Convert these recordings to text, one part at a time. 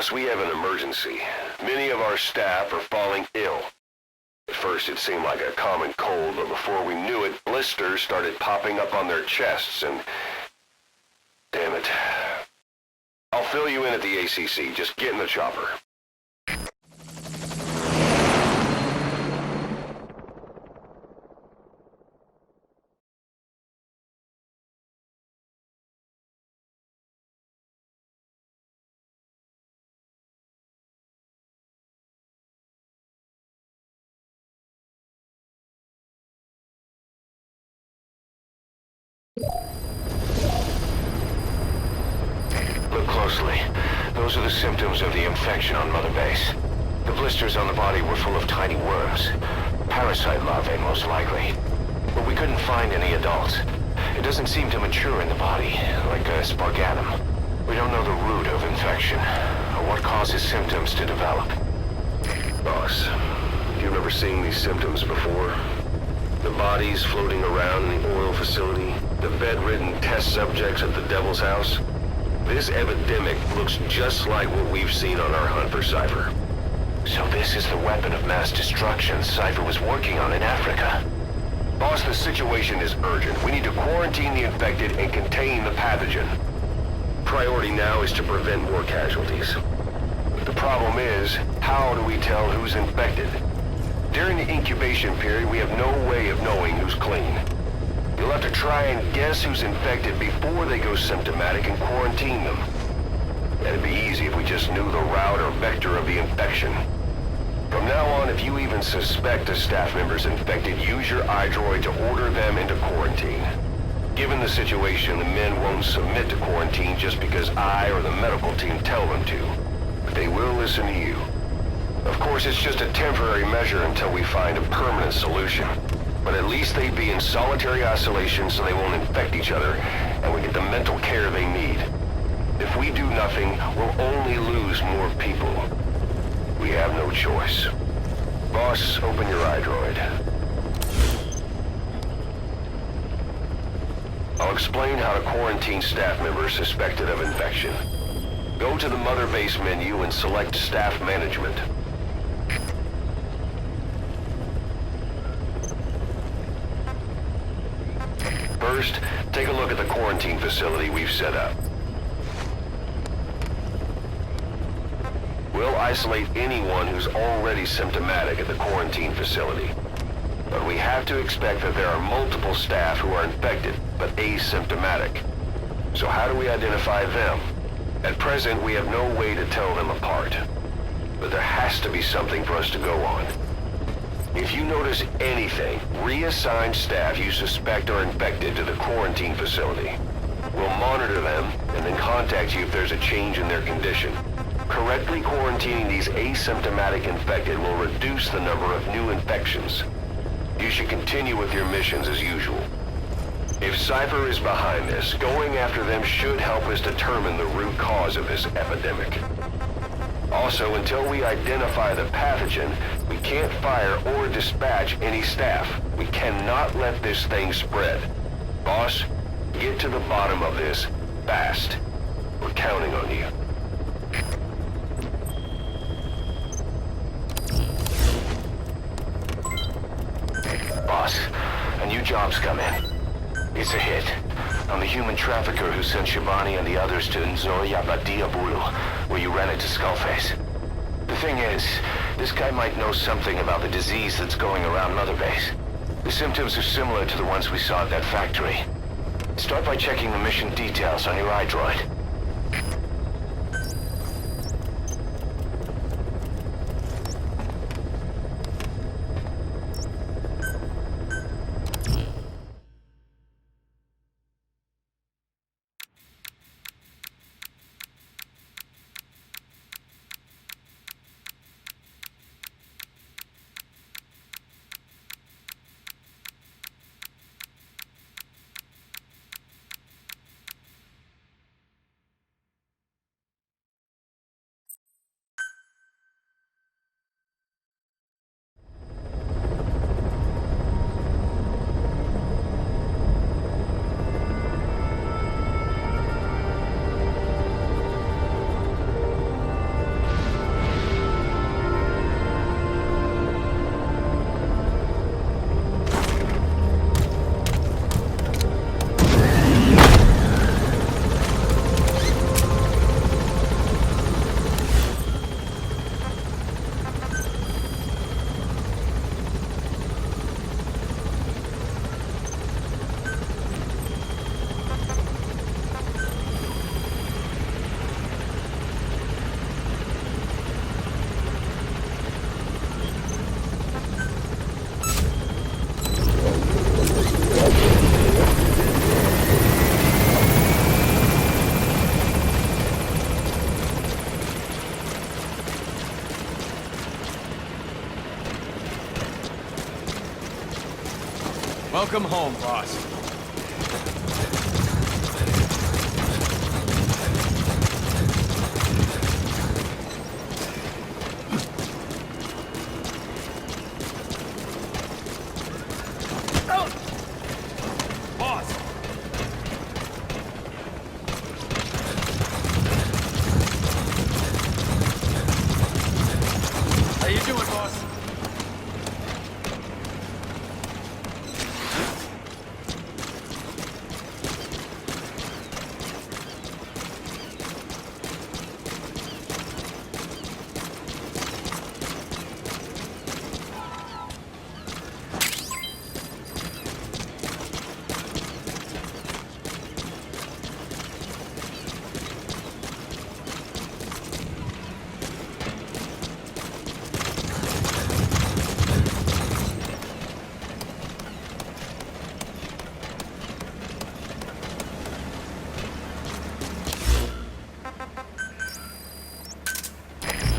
Boss, we have an emergency. Many of our staff are falling ill. At first it seemed like a common cold, but before we knew it, blisters started popping up on their chests and... Damn it. I'll fill you in at the ACC. Just get in the chopper. Look closely. Those are the symptoms of the infection on Mother Base. The blisters on the body were full of tiny worms. Parasite larvae, most likely. But we couldn't find any adults. It doesn't seem to mature in the body, like a spargatum. We don't know the root of infection, or what causes symptoms to develop. Boss, you've never seen these symptoms before? The bodies floating around in the oil facility, the bedridden test subjects at the Devil's House. This epidemic looks just like what we've seen on our hunt for Cypher. So this is the weapon of mass destruction Cypher was working on in Africa. Boss, the situation is urgent. We need to quarantine the infected and contain the pathogen. Priority now is to prevent more casualties. But the problem is, how do we tell who's infected? During the incubation period, we have no way of knowing who's clean. You'll have to try and guess who's infected before they go symptomatic and quarantine them. That'd be easy if we just knew the route or vector of the infection. From now on, if you even suspect a staff member's infected, use your iDroid to order them into quarantine. Given the situation, the men won't submit to quarantine just because I or the medical team tell them to. But they will listen to you. Of course, it's just a temporary measure until we find a permanent solution. But at least they'd be in solitary isolation so they won't infect each other, and we get the mental care they need. If we do nothing, we'll only lose more people. We have no choice. Boss, open your iDroid. I'll explain how to quarantine staff members suspected of infection. Go to the Mother Base menu and select Staff Management. First, take a look at the quarantine facility we've set up. We'll isolate anyone who's already symptomatic at the quarantine facility. But we have to expect that there are multiple staff who are infected, but asymptomatic. So how do we identify them? At present, we have no way to tell them apart. But there has to be something for us to go on. If you notice anything, reassign staff you suspect are infected to the quarantine facility. We'll monitor them and then contact you if there's a change in their condition. Correctly quarantining these asymptomatic infected will reduce the number of new infections. You should continue with your missions as usual. If Cypher is behind this, going after them should help us determine the root cause of this epidemic. Also, until we identify the pathogen, we can't fire or dispatch any staff. We cannot let this thing spread. Boss, get to the bottom of this fast. We're counting on you. Boss, a new job's come in. It's a hit. I'm the human trafficker who sent Shabani and the others to Nzoya Bulu, where you ran into Skullface. The thing is, this guy might know something about the disease that's going around Mother Base. The symptoms are similar to the ones we saw at that factory. Start by checking the mission details on your iDroid. Welcome home, boss.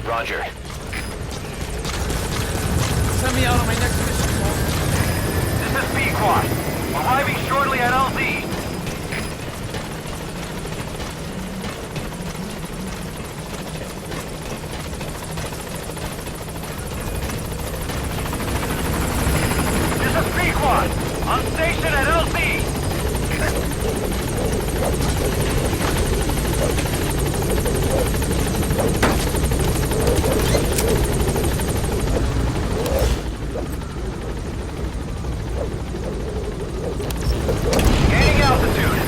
Roger. Send me out on my next mission, boss. This is B-Quad. Arriving shortly at LZ. This is B-Quad. On station at LZ. Gaining altitude.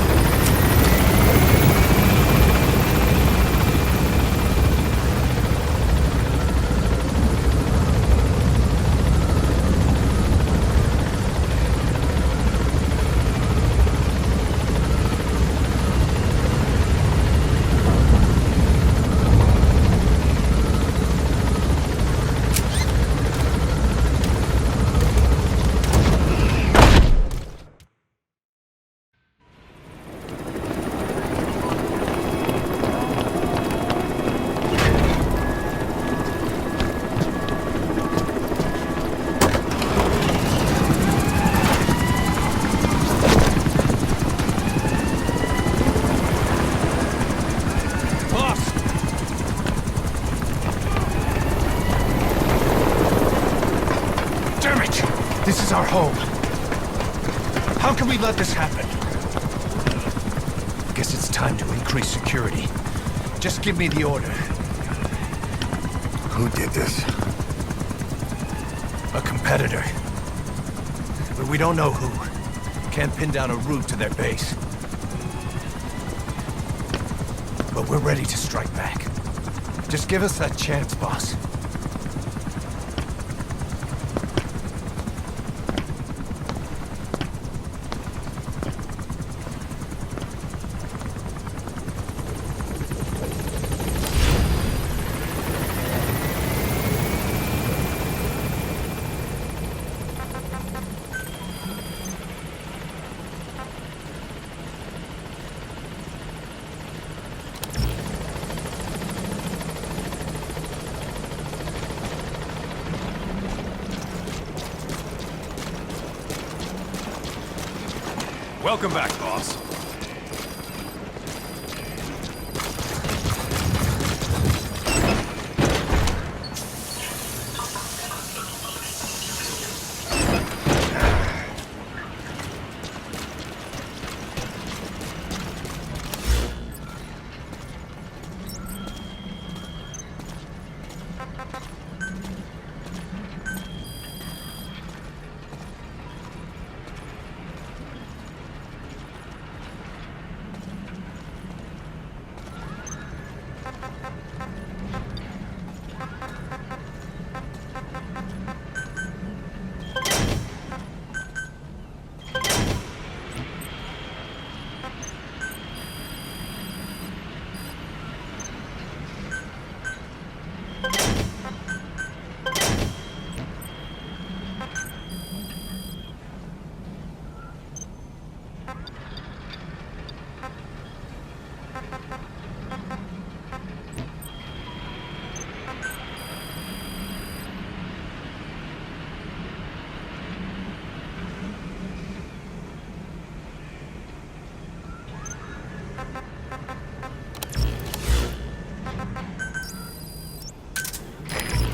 This is our home. How can we let this happen? Guess it's time to increase security. Just give me the order. Who did this? A competitor. But we don't know who. Can't pin down a route to their base. But we're ready to strike back. Just give us that chance, boss. Welcome back, boss.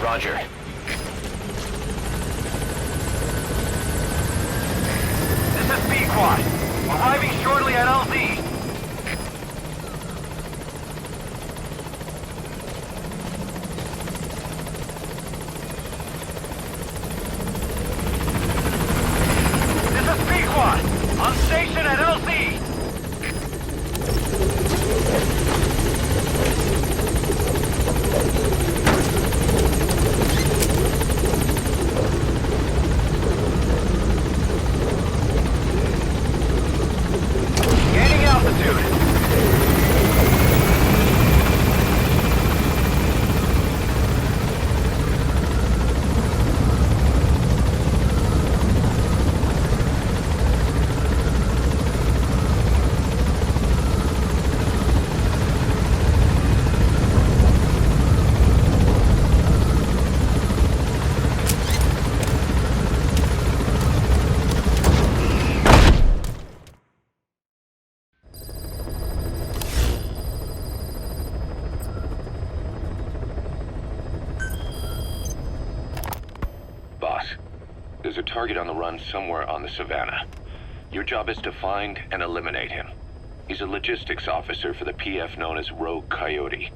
Roger. This is Pequod. Arriving shortly at LZ. This is Pequod. On station at LZ. Gaining altitude. Boss, there's a target on the run somewhere on the savannah. Your job is to find and eliminate him. He's a logistics officer for the PF known as Rogue Coyote.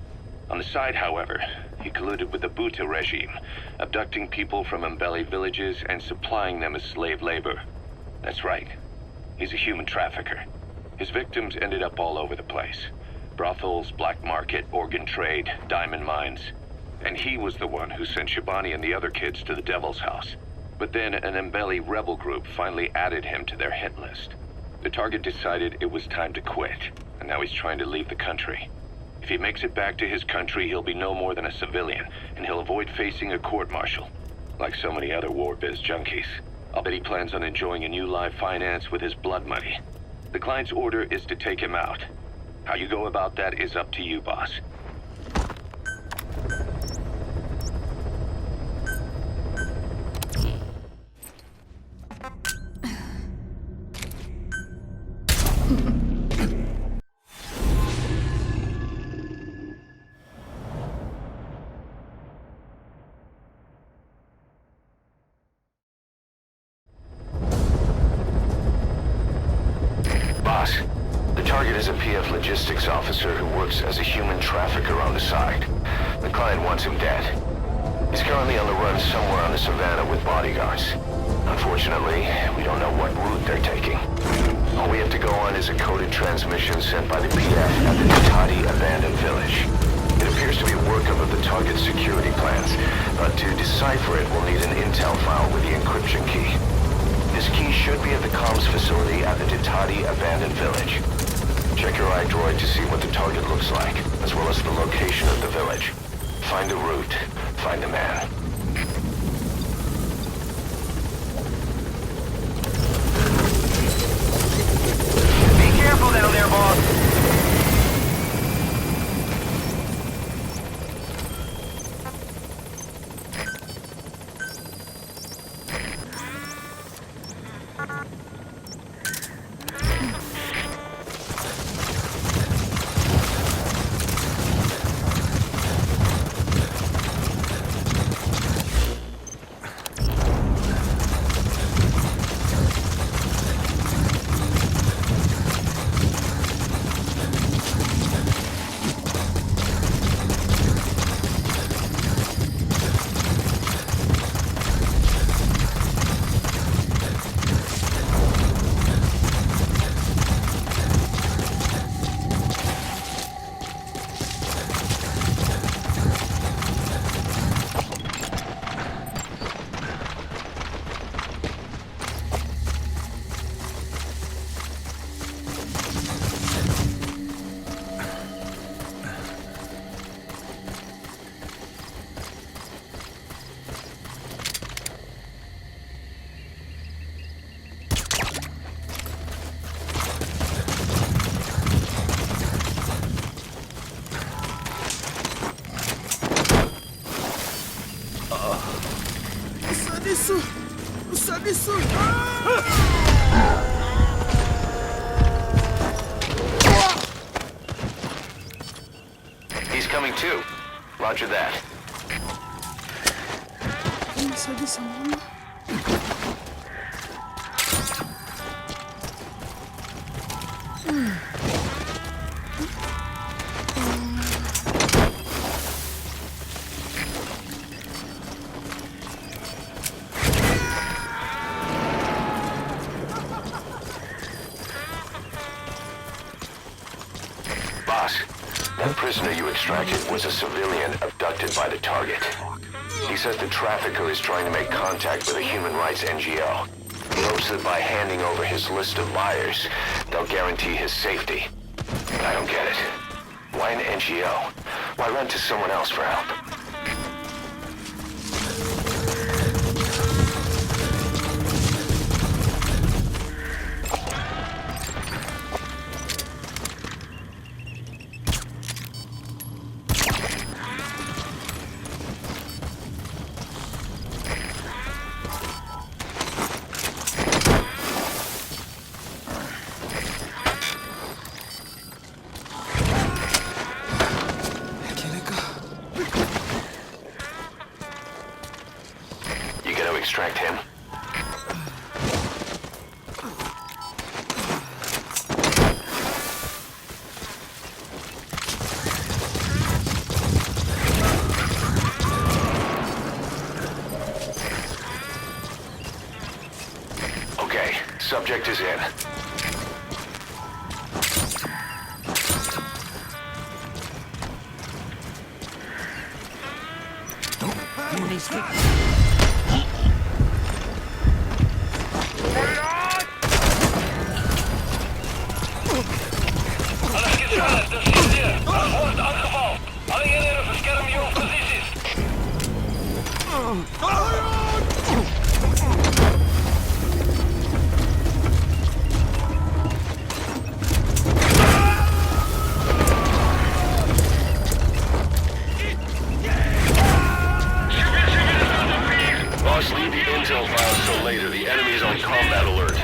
On the side, however, he colluded with the Buta regime, abducting people from Mbeli villages and supplying them as slave labor. That's right. He's a human trafficker. His victims ended up all over the place. Brothels, black market, organ trade, diamond mines. And he was the one who sent Shabani and the other kids to the Devil's House. But then an Mbeli rebel group finally added him to their hit list. The target decided it was time to quit, and now he's trying to leave the country. If he makes it back to his country, he'll be no more than a civilian, and he'll avoid facing a court-martial. Like so many other war biz junkies. I'll bet he plans on enjoying a new live finance with his blood money. The client's order is to take him out. How you go about that is up to you, boss. Boss, the target is a PF logistics officer who works as a human trafficker on the side. The client wants him dead. He's currently on the run somewhere on the savannah with bodyguards. Unfortunately, we don't know what route they're taking. All we have to go on is a coded transmission sent by the PF at the Ditati abandoned village. It appears to be a workup of the target's security plans, but to decipher it, we'll need an intel file with the encryption key. This key should be at the comms facility at the Ditati abandoned village. Check your iDroid to see what the target looks like, as well as the location of the village. Find the route, find the man. Be careful down there, boss. He's coming too. Roger that. Masa di sana? Boss, that prisoner you extracted was a civilian abducted by the target. He says the trafficker is trying to make contact with a human rights NGO. He hopes that by handing over his list of liars, they'll guarantee his safety. I don't get it. Why an NGO? Why run to someone else for help? Extract him. Okay, subject is in. Boss, leave the intel files till later. The enemy's on combat alert.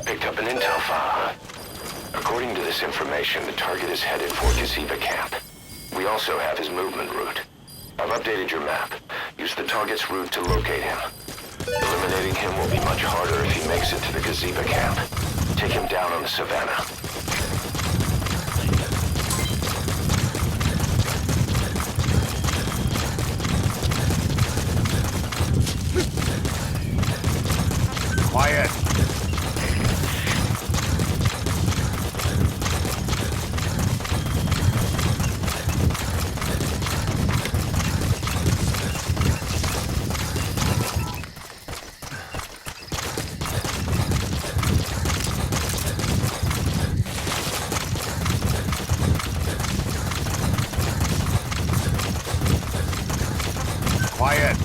Picked up an intel file. According to this information, the target is headed for Gazeba camp. We also have his movement route. I've updated your map. Use the target's route to locate him. Eliminating Locating him will be much harder if he makes it to the Gaziba camp. Take him down on the savannah. Quiet. Quiet.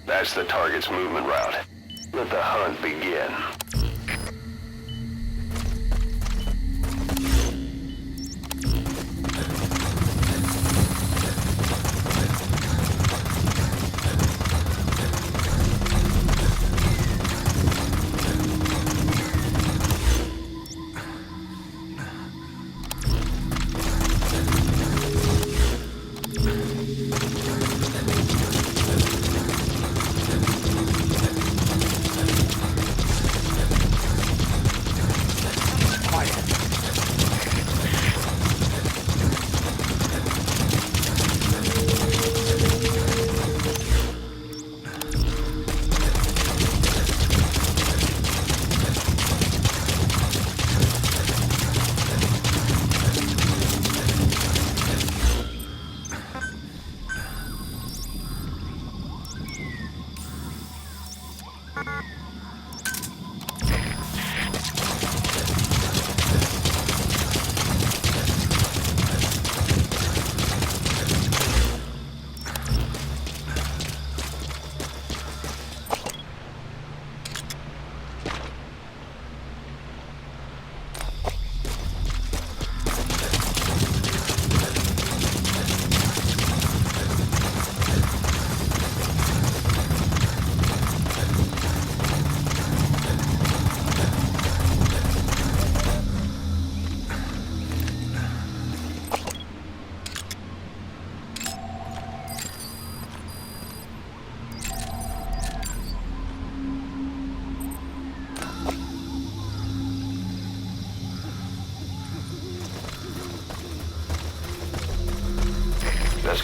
That's the target's movement route. Let the hunt begin.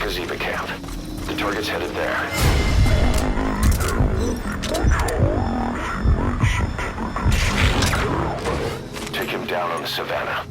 Kaziva camp. The target's headed there. Take him down on the savannah.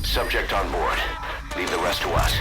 Subject on board. Leave the rest to us.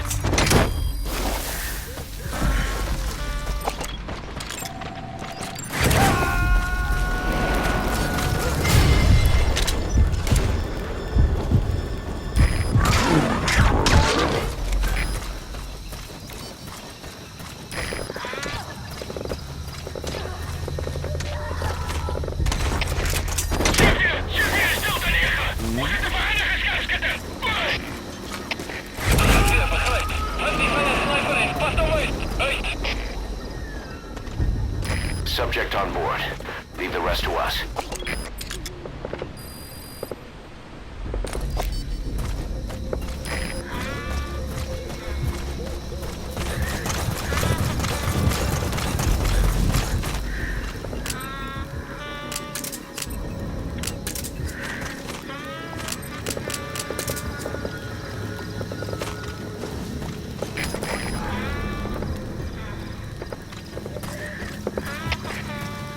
Subject on board. Leave the rest to us.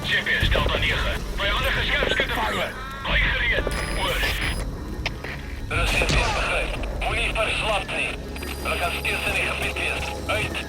GPS stelt aan 9. Vijandige scherpschutter voor. Gooi gereed. Oor. Rustig is begrijp. Moet niet verslapt niet. We gaan stilstaan in gebied is. Uit.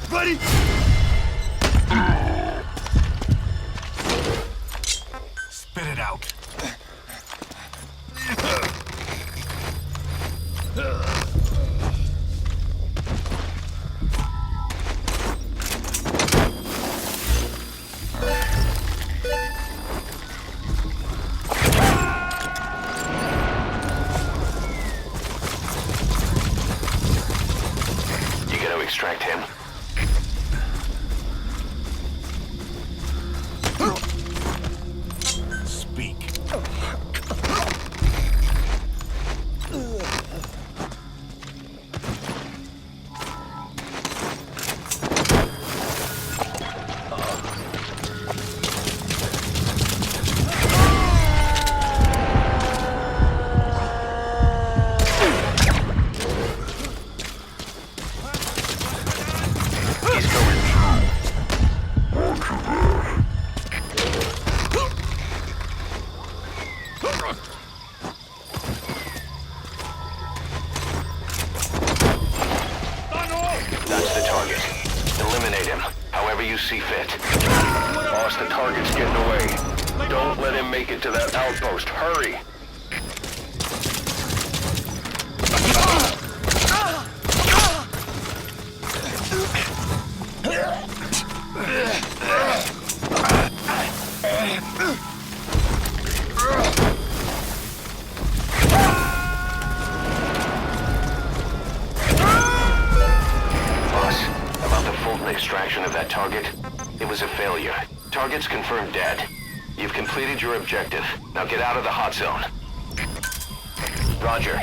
Buddy! Spit it out. You gonna extract him? Speak. He's going That's the target. Eliminate him. However whenever you see fit. Boss, the target's getting away. Don't let him make it to that outpost. Hurry! Extraction of that target, it was a failure. Target's confirmed dead. You've completed your objective. Now get out of the hot zone. Roger.